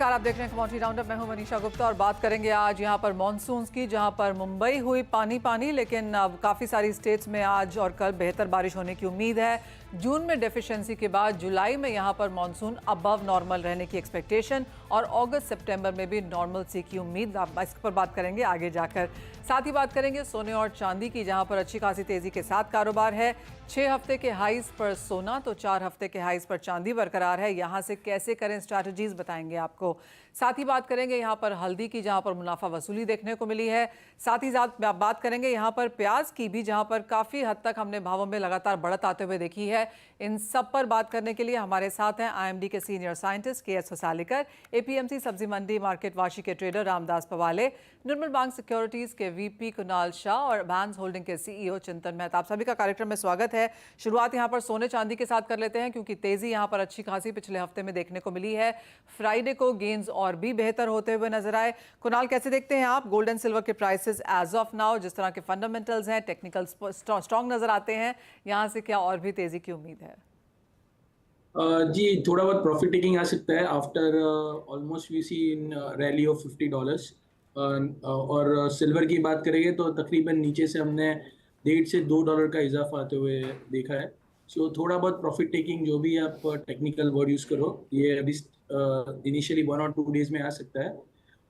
नमस्कार, आप देख रहे हैं कमोडिटी राउंडअप। मैं हूं मनीषा गुप्ता और बात करेंगे आज यहां पर मॉनसून की, जहां पर मुंबई हुई पानी पानी, लेकिन अब काफ़ी सारी स्टेट्स में आज और कल बेहतर बारिश होने की उम्मीद है। जून में डेफिशिएंसी के बाद जुलाई में यहां पर मॉनसून अबव नॉर्मल रहने की एक्सपेक्टेशन और अगस्त सितंबर में भी नॉर्मल सी की उम्मीद। इस पर बात करेंगे आगे जाकर। साथ ही बात करेंगे सोने और चांदी की, जहां पर अच्छी खासी तेजी के साथ कारोबार है। 6 हफ्ते के हाईज पर सोना तो 4 हफ्ते के हाईज पर चांदी बरकरार है। यहां से कैसे करें स्ट्रैटेजीज बताएंगे आपको। साथ ही बात करेंगे यहां पर हल्दी की, जहां पर मुनाफा वसूली देखने को मिली है। साथ ही साथ बात करेंगे यहां पर प्याज की भी, जहां पर काफी हद तक हमने भावों में लगातार बढ़त आते हुए देखी है। इन सब पर बात करने के लिए हमारे साथ हैं आईएमडी के सीनियर साइंटिस्ट के एस हसालेकर, एपीएमसी सब्जी मंडी मार्केट वाशी के ट्रेडर रामदास पवाले, निर्मल बैंक सिक्योरिटीज के वीपी कुणाल शाह और बैंस होल्डिंग के सीईओ चिंतन मेहता। आप सभी का कार्यक्रम में स्वागत है। शुरुआत यहां पर सोने चांदी के साथ कर लेते हैं, क्योंकि तेजी यहां पर अच्छी खासी पिछले हफ्ते में देखने को मिली है। फ्राइडे को गेन्स और भी बेहतर होते हुए नजर आए। कुणाल, कैसे देखते हैं आप गोल्ड एंड सिल्वर के प्राइसेस एज ऑफ नाउ? जिस तरह के फंडामेंटल्स हैं, टेक्निकल स्ट्रॉन्ग नजर आते हैं, यहां से क्या और भी तेजी की उम्मीद है? जी, थोड़ा बहुत प्रॉफिट टेकिंग आ सकता है after almost we see in rally of $50। और सिल्वर की बात करेंगे तो तकरीबन नीचे से हमने $1.5 से $2 का इजाफा आते हुए देखा है। सो थोड़ा बहुत प्रॉफिट टेकिंग, जो भी आप टेक्निकल वर्ड यूज़ करो, ये अभी इनिशियली 1 और 2 डेज में आ सकता है,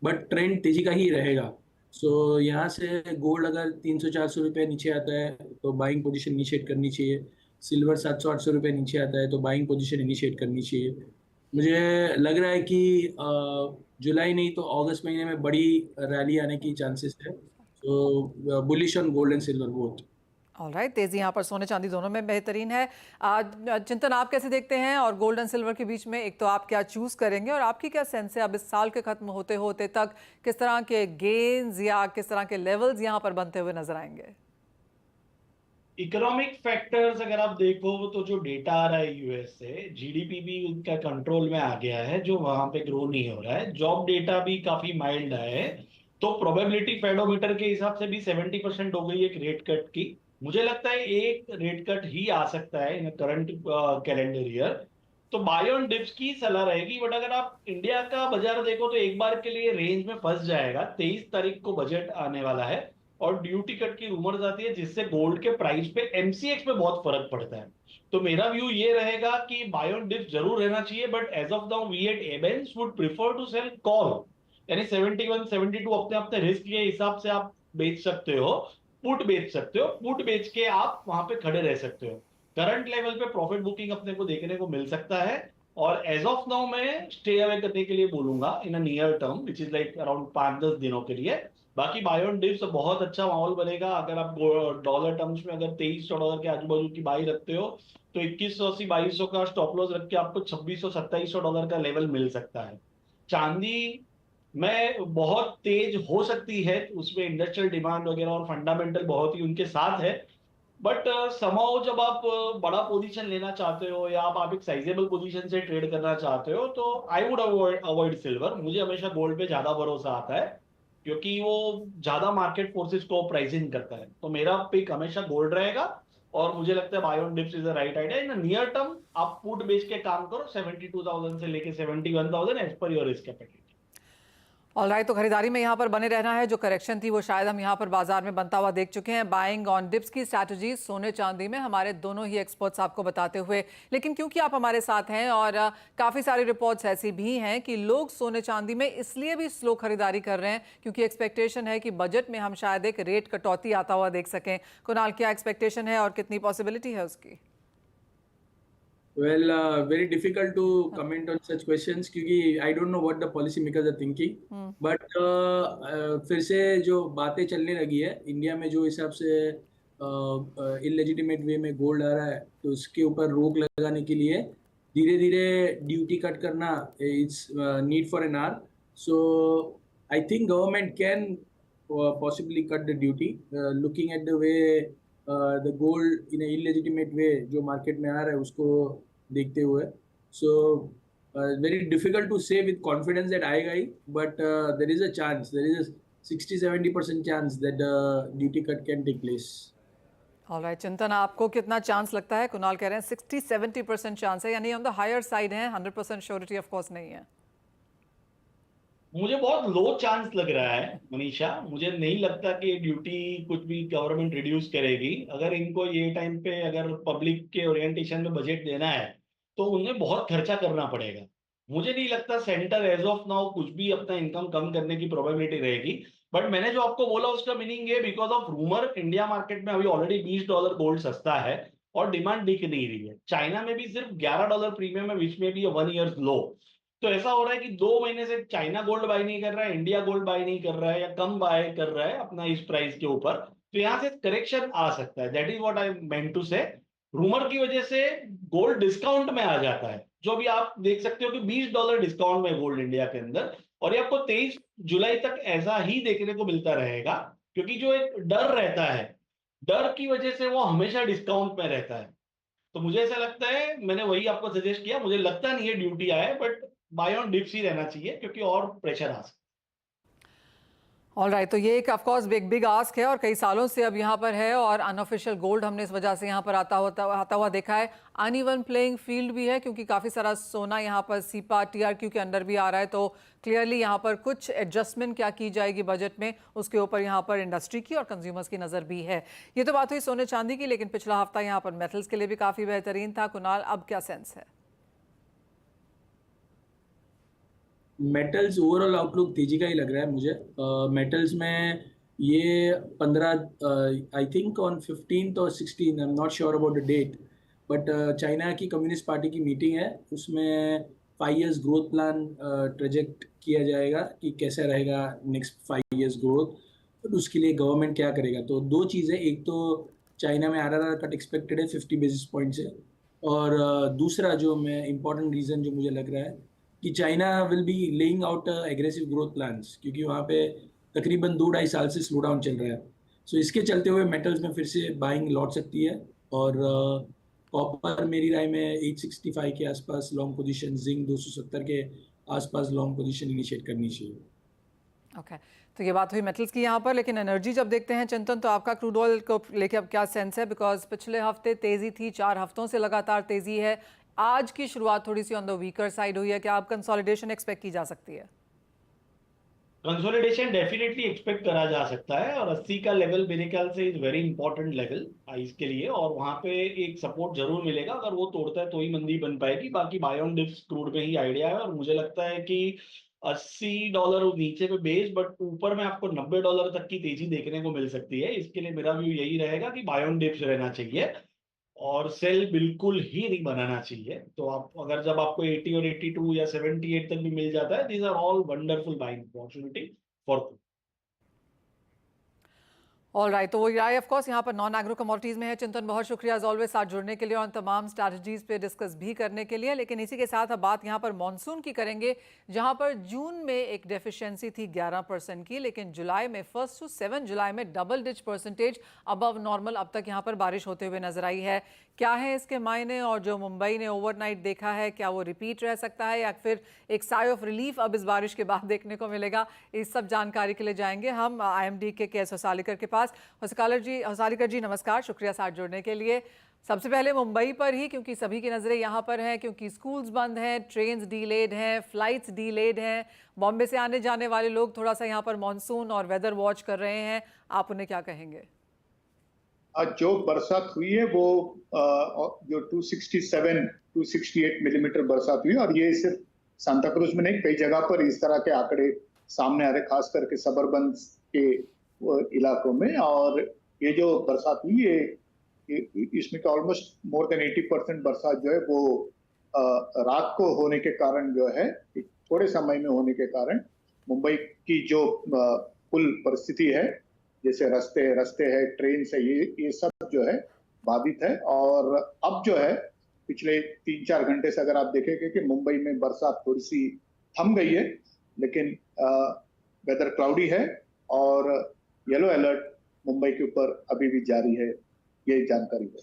बट ट्रेंड तेजी का ही रहेगा। सो यहाँ से गोल्ड अगर 300-400 रुपये नीचे आता है तो बाइंग पोजीशन इनिशिएट करनी चाहिए। सिल्वर 700-800 रुपये नीचे आता है तो बाइंग पोजीशन इनिशिएट करनी चाहिए। मुझे लग रहा है कि जुलाई नहीं तो अगस्त महीने में बड़ी रैली आने की चांसेस है। So bullish on gold and silver both. Alright, तेजी यहाँ पर सोने चांदी दोनों में बेहतरीन है। आज चिंतन, आप कैसे देखते हैं? और गोल्ड एंड सिल्वर के बीच में एक तो आप क्या चूज करेंगे, और आपकी क्या सेंस है अब इस साल के खत्म होते होते तक किस तरह के गेन्स या किस तरह के लेवल्स यहाँ पर बनते हुए नजर आएंगे? इकोनॉमिक फैक्टर्स अगर आप देखो तो जो डेटा आ रहा है यूएस से, जीडीपी भी उनका कंट्रोल में आ गया है, जो वहां पे ग्रो नहीं हो रहा है। जॉब डेटा भी काफी माइल्ड आया है, तो प्रोबेबिलिटी फेडोमीटर के हिसाब से भी 70% हो गई है एक रेट कट की। मुझे लगता है एक रेट कट ही आ सकता है इन करंट कैलेंडर ईयर। तो बाय ऑन डिप्स की सलाह रहेगी, बट अगर आप इंडिया का बाजार देखो तो एक बार के लिए रेंज में फंस जाएगा। 23 तारीख को बजट आने वाला है और ड्यूटी कट की रूमर्स आती है, जिससे गोल्ड के प्राइस पे, एमसीएक्स पे बहुत फर्क पड़ता है। तो मेरा व्यू ये रहेगा कि बाय ऑन डिप जरूर रहना चाहिए, but as of now we at Abans would prefer to sell call. यानी 71-72 अपने अपने रिस्क के हिसाब से आप बेच सकते हो, पुट बेच सकते हो, पुट बेच के आप वहां पे खड़े रह सकते हो। करंट लेवल पे प्रॉफिट बुकिंग अपने को देखने को मिल सकता है। और एज ऑफ नाउ मैं स्टे अवे करने के लिए बोलूंगा in a near term, which is like around 5-10 दिनों के लिए। बाकी बाय ऑन डिप्स बहुत अच्छा माहौल बनेगा। अगर आप डॉलर टर्म्स में अगर $2300 के आजू बाजू की बाई रखते हो, तो 2180-2200 का स्टॉप लॉस रख के आपको $2600-2700 का लेवल मिल सकता है। चांदी में बहुत तेज हो सकती है, उसमें इंडस्ट्रियल डिमांड वगैरह और फंडामेंटल बहुत ही उनके साथ है। बट समाओ जब आप बड़ा पोजीशन लेना चाहते हो या आप एक साइजेबल पोजीशन से ट्रेड करना चाहते हो, तो आई वुड अवॉइड सिल्वर। मुझे हमेशा गोल्ड पे ज्यादा भरोसा आता है, क्योंकि वो ज्यादा मार्केट फोर्सेस को प्राइसिंग करता है। तो मेरा पिक हमेशा गोल्ड रहेगा, और मुझे लगता है buy on dips is the right idea. In near term आप पुट बेच के काम करो, 72,000 से लेके 71,000 as per your risk capital. Alright, तो खरीदारी में यहाँ पर बने रहना है। जो करेक्शन थी वो शायद हम यहाँ पर बाजार में बनता हुआ देख चुके हैं। बाइंग ऑन डिप्स की स्ट्रैटेजी सोने चांदी में हमारे दोनों ही एक्सपर्ट्स आपको बताते हुए, लेकिन क्योंकि आप हमारे साथ हैं और काफ़ी सारी रिपोर्ट्स ऐसी भी हैं कि लोग सोने चांदी में इसलिए भी स्लो खरीदारी कर रहे हैं क्योंकि एक्सपेक्टेशन है कि बजट में हम शायद एक रेट कटौती आता हुआ देख सकें। कुणाल, क्या एक्सपेक्टेशन है और कितनी पॉसिबिलिटी है उसकी? Well, very difficult to comment on such questions क्योंकि I don't know what the policy makers are thinking. But फिर से जो बातें चलने लगी है इंडिया में, जो हिसाब से इलेजिटिमेट वे में गोल्ड आ रहा है, तो उसके ऊपर रोक लगाने के लिए धीरे धीरे ड्यूटी कट करना it's need for an hour. So I think government can possibly cut the duty, looking at the way the gold in illegitimate way जो मार्केट में आ रहा है उसको देखते हुए. So very difficult to say with confidence that आएगा ही, but there is a chance, there is a 60-70% chance that duty cut can take place. Alright Chintan, आपको कितना चांस लगता है? कुणाल कह रहे हैं 60-70% चांस है, यानी ऑन द हायर साइड है, 100% श्योरिटी ऑफ कोर्स नहीं है. मुझे बहुत लो चांस लग रहा है मनीषा। मुझे नहीं लगता कि ड्यूटी कुछ भी गवर्नमेंट रिड्यूस करेगी। अगर इनको ये टाइम पे अगर पब्लिक के ओरिएंटेशन में बजट देना है तो उन्हें बहुत खर्चा करना पड़ेगा। मुझे नहीं लगता सेंटर एज ऑफ नाउ कुछ भी अपना इनकम कम करने की प्रोबेबिलिटी रहेगी। बट मैंने जो आपको बोला उसका मीनिंग ये because of rumour India market में अभी ऑलरेडी $20 गोल्ड सस्ता है और डिमांड दिख नहीं रही है। चाइना में भी सिर्फ $11 प्रीमियम है विच में भी 1 ईयर लो। तो ऐसा हो रहा है कि 2 महीने से चाइना गोल्ड बाय नहीं कर रहा है, इंडिया गोल्ड बाय नहीं कर रहा है या कम बाय कर रहा है अपना इस प्राइस के ऊपर। तो यहां से करेक्शन आ सकता है। That is what I meant to say. Rumour की वजह से गोल्ड डिस्काउंट में आ जाता है, जो अभी आप देख सकते हो कि $20 डिस्काउंट में गोल्ड इंडिया के अंदर। और ये आपको 23 जुलाई तक ऐसा ही देखने को मिलता रहेगा, क्योंकि जो एक डर रहता है, डर की वजह से वो हमेशा डिस्काउंट में रहता है। तो मुझे ऐसा लगता है, मैंने वही आपको सजेस्ट किया, मुझे लगता नहीं है ड्यूटी आए, बट बाय ऑन डिप्स ही रहना चाहिए क्योंकि और प्रेशर आ सकता है। ऑल राइट, तो ये एक ऑफ कोर्स बिग आस्क है और कई सालों से अब यहाँ पर है और अनऑफिशियल गोल्ड हमने इस वजह से यहाँ पर आता हुआ देखा है। अनइवन प्लेइंग फील्ड भी है क्योंकि काफ़ी सारा सोना यहाँ पर सीपा TRQ के अंडर भी आ रहा है। तो क्लियरली यहाँ पर कुछ एडजस्टमेंट क्या की जाएगी बजट में, उसके ऊपर यहाँ पर इंडस्ट्री की और कंज्यूमर्स की नज़र भी है। ये तो बात हुई सोने चांदी की, लेकिन पिछला हफ्ता यहाँ पर मेटल्स के लिए भी काफ़ी बेहतरीन था। कुणाल, अब क्या सेंस है? मेटल्स ओवरऑल आउटलुक तेजी का ही लग रहा है मुझे। मेटल्स में ये 15 आई थिंक ऑन 15th और 16, I am not sure about the date, but China की कम्युनिस्ट पार्टी की मीटिंग है, उसमें 5 years ग्रोथ प्लान प्रोजेक्ट किया जाएगा कि कैसा रहेगा नेक्स्ट 5 years ग्रोथ, और उसके लिए गवर्नमेंट क्या करेगा। तो दो चीज़ें, एक तो चाइना में RRR कट एक्सपेक्टेड है 50 basis पॉइंट से, और दूसरा जो मैं इम्पॉर्टेंट रीज़न जो मुझे लग रहा है कि China will be laying out aggressive growth plans, क्योंकि वहाँ पे तकरीबन 2-2.5 साल से स्लो डाउन चल रहा है। सो इसके चलते हुए मेटल्स में फिर से बाइंग लौट सकती है। और कॉपर मेरी राय में 865 के आसपास लॉन्ग पोजीशन, जिंक 270 के आसपास लॉन्ग पोजीशन इनिशिएट करनी चाहिए। ओके, तो ये बात हुई मेटल्स की यहाँ पर, लेकिन एनर्जी जब देखते हैं चिंतन, तो आपका क्रूड ऑयल को लेके अब क्या सेंस है? बिकॉज पिछले हफ्ते तेजी थी, 4 हफ्तों से लगातार तेजी है। आज की शुरुआत थोड़ी सी ऑन द वीकर साइड हुई है। क्या आप कंसोलिडेशन एक्सपेक्ट की जा सकती है? कंसोलिडेशन डेफिनेटली एक्सपेक्ट करा जा सकता है और 80 का लेवल मेरे ख्याल से इज वेरी इंपॉर्टेंट लेवल इसके लिए, और वहां पे एक सपोर्ट जरूर मिलेगा। अगर वो तोड़ता है तो ही मंदी बन पाएगी। बाकी बाय ऑन डिप्स क्रूड में ही आइडिया है, और मुझे लगता है कि $80 नीचे पे बेस, बट ऊपर में आपको $90 तक की तेजी देखने को मिल सकती है। इसके लिए मेरा व्यू यही रहेगा कि बाय ऑन डिप्स रहना चाहिए और सेल बिल्कुल ही नहीं बनाना चाहिए। तो आप अगर जब आपको 80 और 82 या 78 तक भी मिल जाता है, these are all wonderful buying opportunity for. All right, तो वो राय ऑफ कोर्स यहाँ पर नॉन एग्रो कमोडिटीज़ में है। चिंतन, बहुत शुक्रिया एज ऑलवेज साथ जुड़ने के लिए और तमाम स्ट्रैटेजीज पे डिस्कस भी करने के लिए। लेकिन इसी के साथ अब बात यहाँ पर मॉनसून की करेंगे, जहाँ पर जून में एक डेफिशिएंसी थी 11% की, लेकिन जुलाई में 1 to 7 जुलाई में double digit percentage above normal अब तक यहाँ पर बारिश होते हुए नजर आई है। क्या है इसके मायने, और जो मुंबई ने ओवरनाइट देखा है क्या वो रिपीट रह सकता है या फिर एक साई ऑफ रिलीफ अब इस बारिश के बाद देखने को मिलेगा? इस सब जानकारी के लिए जाएंगे हम IMD के KS होसालीकर के पास। होसालीकर जी नमस्कार, शुक्रिया साथ जुड़ने के लिए। सबसे पहले मुंबई पर ही, क्योंकि सभी की नज़रें यहाँ पर हैं, क्योंकि स्कूल्स बंद हैं, ट्रेन्स डीलेड हैं, फ्लाइट्स डीलेड हैं। बॉम्बे से आने जाने वाले लोग थोड़ा सा यहाँ पर मॉनसून और वेदर वॉच कर रहे हैं, आप उन्हें क्या कहेंगे? आज जो बरसात हुई है वो जो 268 मिलीमीटर बरसात हुई, और ये सिर्फ सांता क्रूज में नहीं, कई जगह पर इस तरह के आंकड़े सामने आ रहे, खास करके सबर्बन के इलाकों में। और ये जो बरसात हुई है, इसमें का ऑलमोस्ट मोर देन 80% बरसात जो है वो रात को होने के कारण जो है, थोड़े समय में होने के कारण मुंबई की जो कुल परिस्थिति है, जैसे रास्ते है, ट्रेन से, ये सब जो है बाधित है। और अब जो है पिछले 3-4 घंटे से अगर आप देखेंगे कि मुंबई में बरसात थोड़ी सी थम गई है, लेकिन वेदर क्लाउडी है और येलो अलर्ट मुंबई के ऊपर अभी भी जारी है, ये जानकारी है।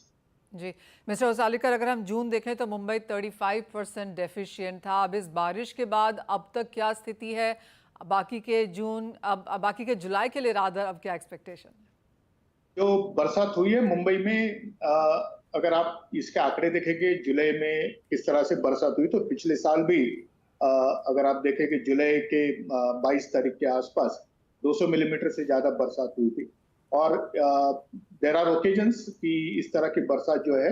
जी मिस्टर होसालीकर, अगर हम जून देखें तो मुंबई 35% डेफिशिएंट था। अब इस बारिश के बाद अब तक क्या स्थिति है? बाकी के जून, अब बाकी के जुलाई के लिए रादर अब क्या एक्सपेक्टेशन है? जो बरसात हुई है मुंबई में, अगर आप इसके आंकड़े देखेंगे जुलाई में किस तरह से बरसात हुई, तो पिछले साल भी अगर आप देखें कि जुलाई के 22 तारीख के आसपास 200 मिलीमीटर से ज्यादा बरसात हुई थी। और देर आर ओकेजन्स कि इस तरह की बरसात जो है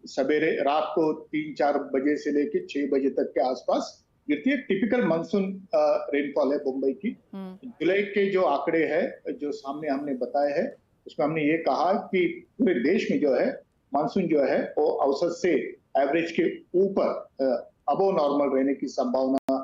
सवेरे रात को 3-4 बजे से लेकर 6 बजे तक के आसपास गिरती है। टिपिकल मानसून रेनफॉल है मुंबई की। जुलाई के जो आंकड़े हैं जो सामने हमने बताए हैं उसमें हमने ये कहा कि पूरे देश में जो है मानसून जो है वो औसत से एवरेज के ऊपर अबव नॉर्मल रहने की संभावना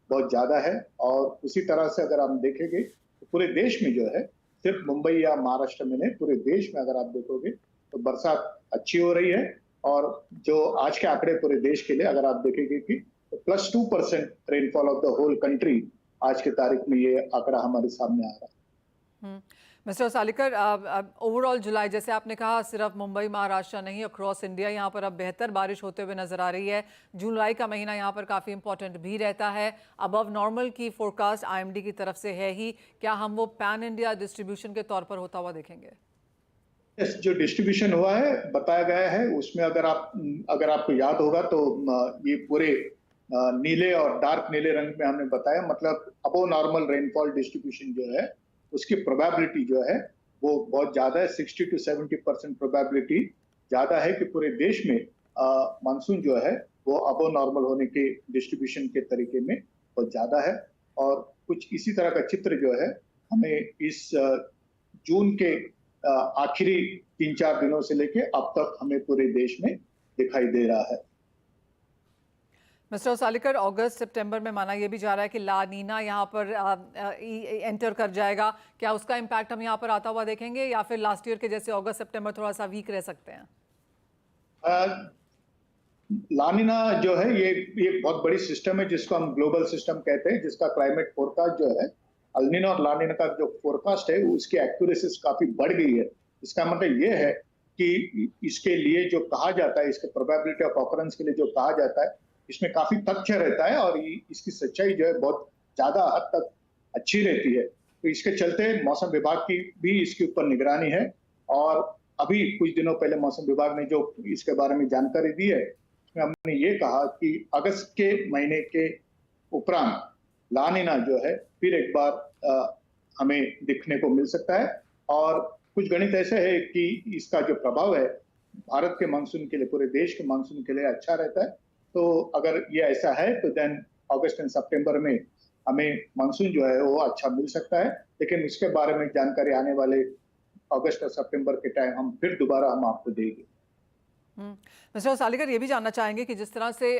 बहुत ज्यादा है। और उसी तरह से अगर हम देखेंगे तो पूरे देश में जो है सिर्फ मुंबई या महाराष्ट्र में नहीं पूरे देश में अगर आप देखोगे तो बरसात अच्छी हो रही है। और जो आज के आंकड़े पूरे देश के लिए अगर आप देखेंगे कि +2% rainfall of the whole country आज की तारीख में ये आंकड़ा हमारे सामने आ रहा है। मिस्टर सालिकर, ओवरऑल जुलाई जैसे आपने कहा सिर्फ मुंबई महाराष्ट्र नहीं अक्रॉस इंडिया यहाँ पर अब बेहतर बारिश होते हुए नजर आ रही है। जुलाई का महीना यहाँ पर काफ़ी इंपॉर्टेंट भी रहता है। अबव नॉर्मल की फोरकास्ट आईएमडी की तरफ से है ही, क्या हम वो पैन इंडिया डिस्ट्रीब्यूशन के तौर पर होता हुआ देखेंगे? जो डिस्ट्रीब्यूशन हुआ है बताया गया है उसमें अगर आपको याद होगा तो ये पूरे नीले और डार्क नीले रंग में हमने बताया, मतलब अबव नॉर्मल रेनफॉल डिस्ट्रीब्यूशन जो है उसकी प्रोबेबिलिटी जो है वो बहुत ज्यादा है। 60 to 70% प्रोबेबिलिटी ज्यादा है कि पूरे देश में मानसून जो है वो अबव नॉर्मल होने के डिस्ट्रीब्यूशन के तरीके में बहुत ज्यादा है। और कुछ इसी तरह का चित्र जो है हमें इस जून के आखिरी 3-4 दिनों से लेके अब तक हमें पूरे देश में दिखाई दे रहा है। मिस्टर सालिकर, अगस्त सितंबर में माना यह भी जा रहा है कि ला नीना यहाँ पर एंटर कर जाएगा। क्या उसका इम्पैक्ट हम यहाँ पर आता हुआ देखेंगे या फिर लास्ट ईयर के जैसे अगस्त सितंबर थोड़ा सा वीक रह सकते हैं? ला नीना जो है ये बहुत बड़ी सिस्टम है जिसको हम ग्लोबल सिस्टम कहते हैं, जिसका क्लाइमेट फोरकास्ट जो है अल नीनो और ला नीना का जो फोरकास्ट है उसकी एक्यूरेसी काफी बढ़ गई है। इसका मतलब ये है कि इसके लिए जो कहा जाता है, इसके प्रोबेबिलिटी ऑफ ऑकरेंस के लिए जो कहा जाता है इसमें काफी तथ्य रहता है और इसकी सच्चाई जो है बहुत ज्यादा हद तक अच्छी रहती है। तो इसके चलते मौसम विभाग की भी इसके ऊपर निगरानी है। और अभी कुछ दिनों पहले मौसम विभाग ने जो इसके बारे में जानकारी दी है उसमें हमने ये कहा कि अगस्त के महीने के उपरांत ला नीना जो है फिर एक बार हमें दिखने को मिल सकता है। और कुछ गणित ऐसे है कि इसका जो प्रभाव है भारत के मानसून के लिए, पूरे देश के मानसून के लिए अच्छा रहता है। तो अगर ये ऐसा है तो देन अगस्त एंड सितंबर में हमें मानसून जो है वो अच्छा मिल सकता है। लेकिन इसके बारे में जानकारी आने वाले अगस्त और सितंबर के टाइम हम फिर दोबारा हम आपको देंगे। मिस्टर सालिकर, ये भी जानना चाहेंगे कि जिस तरह से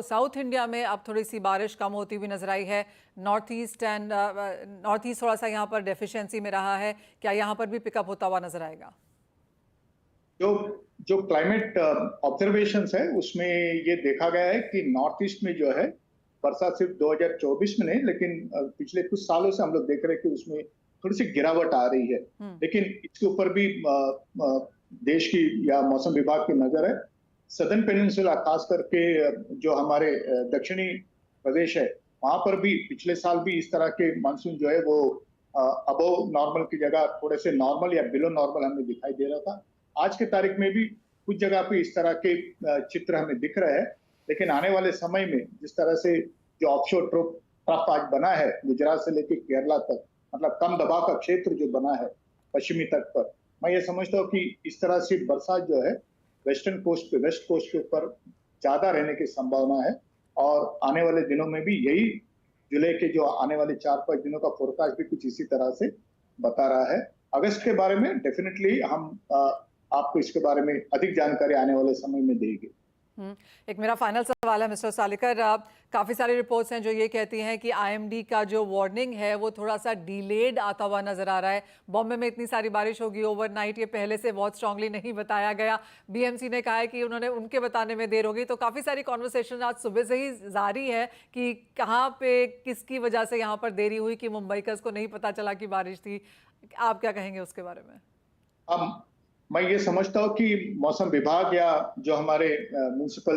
साउथ इंडिया में अब थोड़ी सी बारिश कम होती हुई नजर आई है, नॉर्थ ईस्ट थोड़ा सा यहाँ पर डेफिशिएंसी में रहा है, क्या यहाँ पर भी पिकअप होता हुआ नजर आएगा? जो क्लाइमेट ऑब्जर्वेशंस है उसमें ये देखा गया है कि नॉर्थ ईस्ट में जो है बरसात सिर्फ 2024 में नहीं लेकिन पिछले कुछ सालों से हम लोग देख रहे हैं कि उसमें थोड़ी सी गिरावट आ रही है। लेकिन इसके ऊपर भी देश की या मौसम विभाग की नजर है। सदर्न पेनिनसुला खास करके जो हमारे दक्षिणी प्रदेश है वहां पर भी पिछले साल भी इस तरह के मानसून जो है वो अबव नॉर्मल की जगह थोड़े से नॉर्मल या बिलो नॉर्मल हमें दिखाई दे रहा था। आज के तारीख में भी कुछ जगह पे इस तरह के चित्र हमें दिख रहे हैं। लेकिन आने वाले समय में जिस तरह से जो ऑफशोर ट्रफ आज बना है गुजरात से लेकर केरला तक, मतलब कम दबाव का क्षेत्र जो बना है पश्चिमी तट पर, मैं ये समझता हूँ कि इस तरह से बरसात जो है वेस्ट कोस्ट के ऊपर ज्यादा रहने की संभावना है। और आने वाले दिनों में भी यही जुलाई के जो आने वाले 4-5 दिनों का फोरकास्ट भी कुछ इसी तरह से बता रहा है। अगस्त के बारे में डेफिनेटली हम आपको इसके बारे में अधिक जानकारी आने वाले समय में देंगे। एक मेरा फाइनल सवाल है मिस्टर सालिकर, काफ़ी सारी रिपोर्ट्स हैं जो ये कहती हैं कि आईएमडी का जो वार्निंग है वो थोड़ा सा डिलेड आता हुआ नजर आ रहा है। बॉम्बे में इतनी सारी बारिश होगी ओवरनाइट, ये पहले से बहुत स्ट्रांगली नहीं बताया गया। बीएमसी ने कहा है कि उनके बताने में देर होगी। तो काफ़ी सारी कॉन्वर्सेशन आज सुबह से ही जारी है कि कहाँ पे किसकी वजह से यहाँ पर देरी हुई कि मुंबईकर्स को नहीं पता चला कि बारिश थी। आप क्या कहेंगे उसके बारे में? मैं ये समझता हूँ कि मौसम विभाग या जो हमारे म्युनिसिपल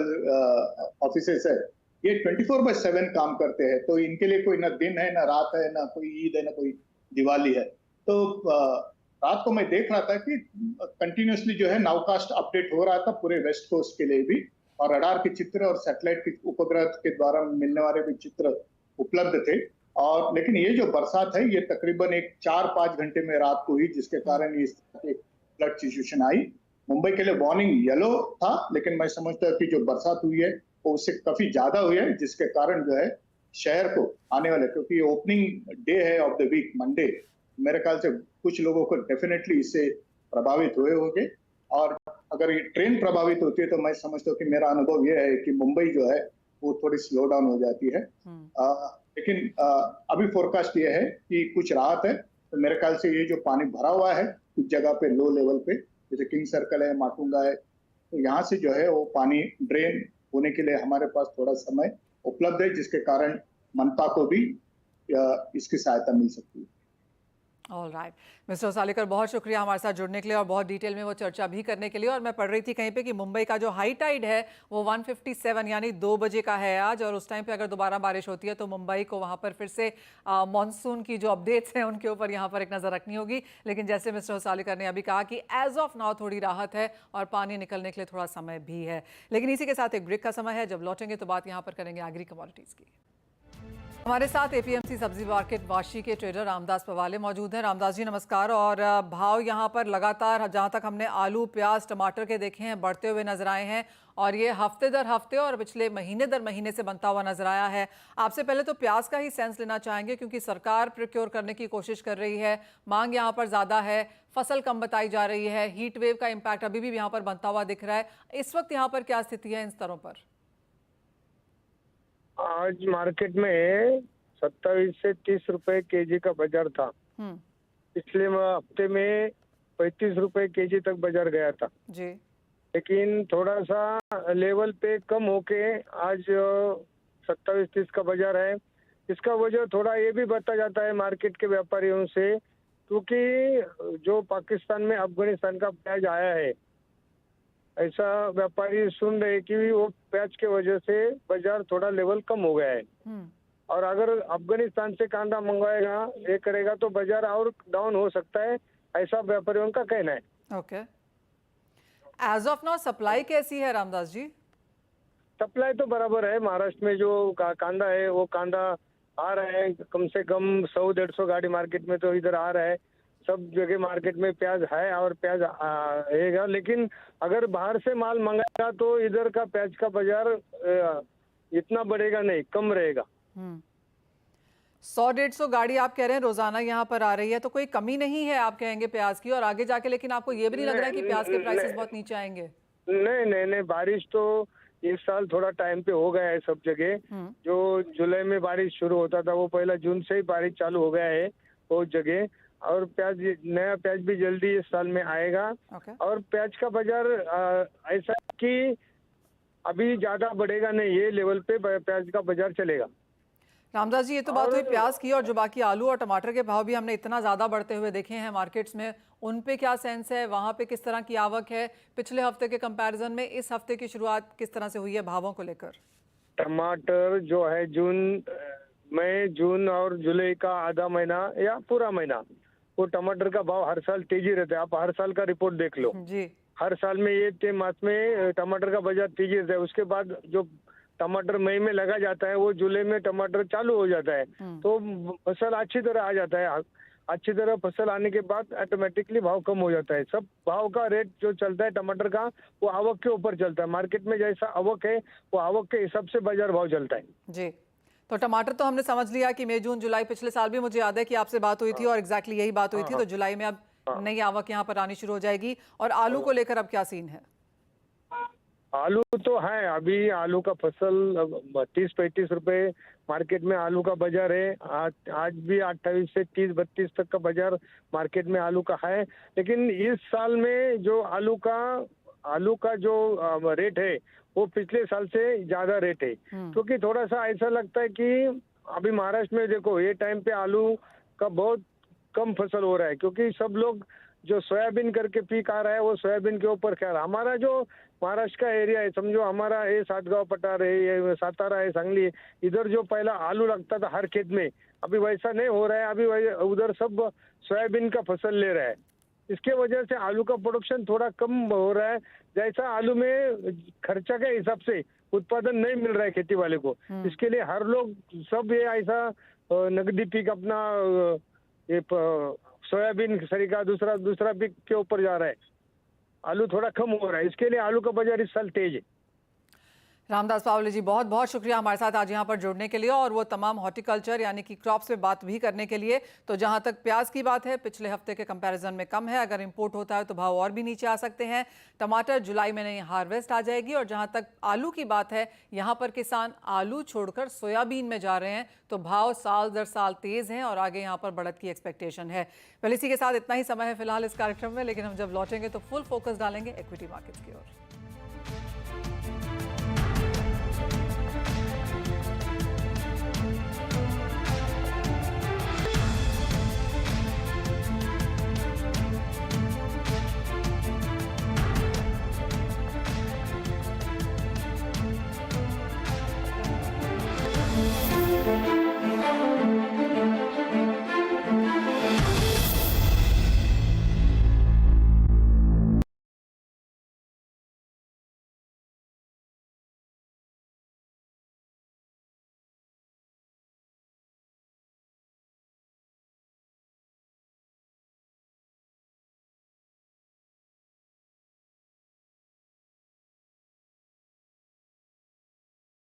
ऑफिसेस है ये 24/7 काम करते हैं। तो इनके लिए कोई ना दिन है ना रात है, ना कोई ईद है ना कोई दिवाली है। तो रात को मैं देख रहा था कि कंटिन्यूसली जो है नाउकास्ट अपडेट हो रहा था पूरे वेस्ट कोस्ट के लिए भी। और रडार के चित्र और सैटेलाइट के उपग्रह के द्वारा मिलने वाले भी चित्र उपलब्ध थे। और लेकिन ये जो बरसात है ये तकरीबन एक 4-5 घंटे में रात को हुई, जिसके कारण इस तरह की फ्लड सिचुएशन आई। मुंबई के लिए वार्निंग येलो था, लेकिन मैं समझता हूँ कि जो बरसात हुई है वो उससे काफी ज्यादा हुई है, जिसके कारण जो है शहर को आने वाले, क्योंकि ओपनिंग डे है ऑफ द वीक मंडे, मेरे ख्याल से कुछ लोगों को डेफिनेटली इससे प्रभावित हुए होंगे। और अगर ये ट्रेन प्रभावित होती है तो मैं समझता हूँ कि मेरा अनुभव यह है कि मुंबई जो है वो थोड़ी स्लो डाउन हो जाती है। लेकिन अभी फोरकास्ट ये है कि कुछ राहत है। तो मेरे ख्याल से ये जो पानी भरा हुआ है कुछ जगह पे लो लेवल पे, जैसे किंग सर्कल है, माटुंगा है, तो यहाँ से जो है वो पानी ड्रेन होने के लिए हमारे पास थोड़ा समय उपलब्ध है, जिसके कारण मनपा को भी इसकी सहायता मिल सकती है। ऑल राइट मिस्टर ओसालेकर, बहुत शुक्रिया हमारे साथ जुड़ने के लिए और बहुत डिटेल में वो चर्चा भी करने के लिए। और मैं पढ़ रही थी कहीं पे कि मुंबई का जो हाई टाइड है वो 1:57 यानी 2 बजे का है आज, और उस टाइम पे अगर दोबारा बारिश होती है तो मुंबई को वहाँ पर फिर से मॉनसून की जो अपडेट्स हैं उनके ऊपर यहाँ पर एक नज़र रखनी होगी। लेकिन जैसे मिस्टर ओसालेकर ने अभी कहा कि एज ऑफ नाउ थोड़ी राहत है और पानी निकलने के लिए थोड़ा समय भी है। लेकिन इसी के साथ एक ब्रेक का समय है, जब लौटेंगे तो बात यहाँ पर करेंगे एग्री कमोडिटीज़ की। हमारे साथ एपीएमसी सब्जी मार्केट वाशी के ट्रेडर रामदास पवाले मौजूद हैं। रामदास जी नमस्कार। और भाव यहाँ पर लगातार, जहाँ तक हमने आलू, प्याज, टमाटर के देखे हैं, बढ़ते हुए नजर आए हैं और ये हफ्ते दर हफ्ते और पिछले महीने दर महीने से बनता हुआ नजर आया है। आपसे पहले तो प्याज का ही सेंस लेना चाहेंगे, क्योंकि सरकार प्रोक्योर करने की कोशिश कर रही है, मांग यहाँ पर ज़्यादा है, फसल कम बताई जा रही है, हीट वेव का इम्पैक्ट अभी भी यहाँ पर बनता हुआ दिख रहा है। इस वक्त यहाँ पर क्या स्थिति है इन स्तरों पर? आज मार्केट में 27 से 30 रुपए केजी का बाजार था। पिछले हफ्ते में 35 रुपए केजी तक बाजार गया था जी। लेकिन थोड़ा सा लेवल पे कम होके आज 27-30 का बाजार है। इसका वजह थोड़ा ये भी बता जाता है मार्केट के व्यापारियों से, क्योंकि जो पाकिस्तान में अफगानिस्तान का प्याज आया है, ऐसा व्यापारी सुन रहे कि वो प्याज के वजह से बाजार थोड़ा लेवल कम हो गया है। और अगर अफगानिस्तान से कांदा मंगवाएगा, ये करेगा तो बाजार और डाउन हो सकता है, ऐसा व्यापारियों का कहना है। Okay, as of now supply कैसी है रामदास जी? सप्लाई तो बराबर है। महाराष्ट्र में जो कांदा है वो कांदा आ रहा है, कम से कम 100-150 गाड़ी मार्केट में तो इधर आ रहा है। सब जगह मार्केट में प्याज है और प्याज रहेगा। लेकिन अगर बाहर से माल मंगाएगा तो इधर का प्याज का बाजार इतना बढ़ेगा नहीं, कम रहेगा। 100-150 गाड़ी आप कह रहे हैं रोजाना यहाँ पर आ रही है, तो कोई कमी नहीं है आप कहेंगे प्याज की? और आगे जाके लेकिन आपको ये भी नहीं लग रहा है कि प्याज के प्राइसेस बहुत नीचे आएंगे? नहीं, बारिश तो इस साल थोड़ा टाइम पे हो गया है सब जगह। जो जुलाई में बारिश शुरू होता था वो पहला जून से ही बारिश चालू हो गया है बहुत जगह। और प्याज, नया प्याज भी जल्दी इस साल में आएगा। और प्याज का बाजार ऐसा कि अभी ज्यादा बढ़ेगा नहीं, ये लेवल पे प्याज का बाजार चलेगा। रामदास जी, ये तो बात हुई प्याज की, और जो बाकी आलू और टमाटर के भाव भी हमने इतना ज्यादा बढ़ते हुए देखे हैं मार्केट्स में, उन पे क्या सेंस है? वहां पे किस तरह की आवक है पिछले हफ्ते के कंपैरिजन में? इस हफ्ते की शुरुआत किस तरह से हुई है भावों को लेकर? टमाटर जो है जून और जुलाई का आधा महीना या पूरा महीना, वो टमाटर का भाव हर साल तेजी रहता है। आप हर साल का रिपोर्ट देख लो जी। हर साल में ये मास में टमाटर का बाजार तेजी रहता है। उसके बाद जो टमाटर मई में लगा जाता है वो जुलाई में टमाटर चालू हो जाता है, तो फसल अच्छी तरह आ जाता है। अच्छी तरह फसल आने के बाद ऑटोमेटिकली भाव कम हो जाता है। सब भाव का रेट जो चलता है टमाटर का वो आवक के ऊपर चलता है। मार्केट में जैसा आवक है वो आवक के हिसाब से बाजार भाव चलता है जी। तो टमाटर तो हमने समझ लिया कि मई, जून, जुलाई, पिछले साल भी मुझे याद है कि आपसे बात हुई थी और एग्जैक्टली यही बात हुई थी। तो जुलाई में अब नई आवक यहाँ पर आनी शुरू हो जाएगी। और आलू को लेकर अब क्या सीन है? आलू तो है, अभी आलू का फसल 30-35 रुपए मार्केट में आलू का बाजार है। आज भी 28 से 30-32 तक का बाजार मार्केट में आलू का है। लेकिन इस साल में जो आलू का जो रेट है वो पिछले साल से ज्यादा रेट है, क्योंकि थोड़ा सा ऐसा लगता है कि अभी महाराष्ट्र में देखो ये टाइम पे आलू का बहुत कम फसल हो रहा है, क्योंकि सब लोग जो सोयाबीन करके पीक आ रहा है वो सोयाबीन के ऊपर ख्याल। हमारा जो महाराष्ट्र का एरिया है, समझो हमारा ये सातगांव पठार है, ये सातारा है, सांगली है, इधर जो पहला आलू लगता था हर खेत में, अभी वैसा नहीं हो रहा है। अभी उधर सब सोयाबीन का फसल ले रहा है। इसके वजह से आलू का प्रोडक्शन थोड़ा कम हो रहा है। जैसा आलू में खर्चा के हिसाब से उत्पादन नहीं मिल रहा है खेती वाले को, इसके लिए हर लोग सब ये ऐसा नकदी पीक अपना ये सोयाबीन सरीका दूसरा पीक के ऊपर जा रहा है। आलू थोड़ा कम हो रहा है, इसके लिए आलू का बाजार इस साल तेज है। रामदास पावले जी, बहुत बहुत शुक्रिया हमारे साथ आज यहाँ पर जुड़ने के लिए और वो तमाम हॉर्टिकल्चर यानी कि क्रॉप्स पे बात भी करने के लिए। तो जहाँ तक प्याज की बात है, पिछले हफ्ते के कंपैरिजन में कम है, अगर इंपोर्ट होता है तो भाव और भी नीचे आ सकते हैं। टमाटर जुलाई में नई हार्वेस्ट आ जाएगी। और जहाँ तक आलू की बात है, यहाँ पर किसान आलू छोड़कर सोयाबीन में जा रहे हैं, तो भाव साल दर साल तेज हैं और आगे यहाँ पर बढ़त की एक्सपेक्टेशन है। पहले इसी के साथ इतना ही समय है फिलहाल इस कार्यक्रम में, लेकिन हम जब लौटेंगे तो फुल फोकस डालेंगे इक्विटी मार्केट्स की ओर।